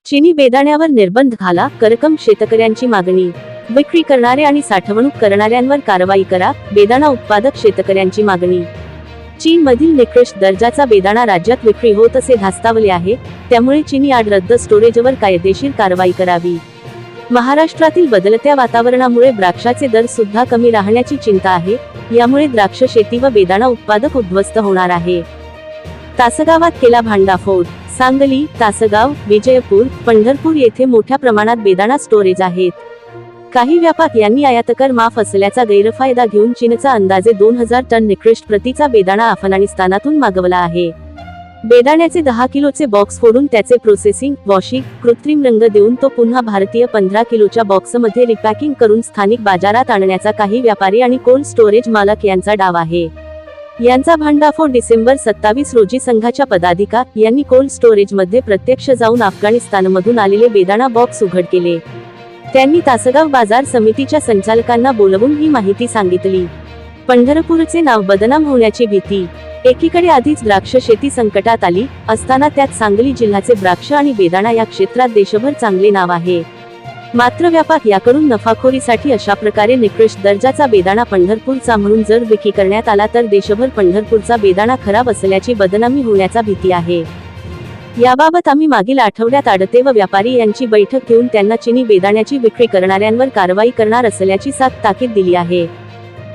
चिनी बेदाण्यावर निर्बंध घाला, करकम शेतकऱ्यांची मागणी। विक्री करणारे आणि साठवणूक करणाऱ्यांवर कारवाई करा, बेदाणा उत्पादक शेतकऱ्यांची मागणी। चीनमधील निकृष्ट दर्जाचा बेदाणा राज्यात विक्री होत असे धास्तावले आहे, त्यामुळे चिनी आड रद्द स्टोरेजवर कायदेशीर कारवाई करावी। महाराष्ट्रातील बदलत्या वातावरणामुळे द्राक्षाचे दर सुद्धा कमी राहण्याची चिंता आहे, यामुळे द्राक्ष शेती व बेदाणा उत्पादक उद्ध्वस्त होणार आहे। तासगावात केला भांडाफोड। सांगली, तासगाव, विजयपूर, पंढरपूर येथे मोठ्या प्रमाणात बेदाणा स्टोरेज आहेत। काही व्यापारी यांनी आयातकर माफ असल्याचा गैरफायदा घेऊन चीनचा अंदाजे 2000 टन निकृष्ट प्रतीचा बेदाणा अफगाणिस्तानातून मागवला आहे। बेदाण्याचे 10 किलोचे बॉक्स फोडून त्याचे प्रोसेसिंग, वॉशिंग, कृत्रिम रंग देऊन तो पुन्हा भारतीय 15 किलोच्या बॉक्समध्ये रिपॅकिंग करून स्थानिक बाजारात आणण्याचा काही व्यापारी आणि कोल्ड स्टोरेज मालक यांचा डाव आहे। यांचा भांडाफोड डिसेंबर 27 रोजी संघाच्या पदाधिकारी यांनी कोल्ड स्टोरेजमध्ये प्रत्यक्ष जाऊन अफगाणिस्तानमधून आलेले बेदाणा बॉक्स उघड केले। त्यांनी तासगाव बाजार समितीच्या संचालकांना बोलवून ही माहिती सांगितली। पंढरपूरचे नाव बदनाम होण्याची भीती। एकीकडे आधीच द्राक्ष शेती संकटात आली असताना त्यात सांगली जिल्ह्याचे द्राक्ष आणि बेदाणा या क्षेत्रात देशभर चांगले नाव आहे। मात्र व्यापारी याकडून नफाखोरीसाठी अशा प्रकारे निकृष्ट दर्जाचा बेदाणा पंढरपूरचा म्हणून जर विक्री करण्यात आला तर देशभर पंढरपूरचा बेदाणा खराब असल्याची बदनामी होण्याचा भीती आहे। याबाबत आम्ही मागील आठवड्यात आडते व व्यापारी यांची बैठक घेऊन त्यांना चिनी बेदाण्याची विक्री करणाऱ्यांवर कारवाई करणार असल्याची ताकीद दिली आहे।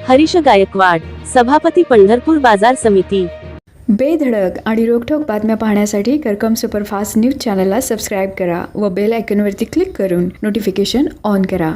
हरीश गायकवाड, सभापती, पंढरपूर बाजार समिती। बेधडक आणि रोखठोक बातम्या पाहण्यासाठी करकम सुपरफास्ट न्यूज चॅनलला सबस्क्राईब करा व बेल आयकॉनवरती क्लिक करून नोटिफिकेशन ऑन करा।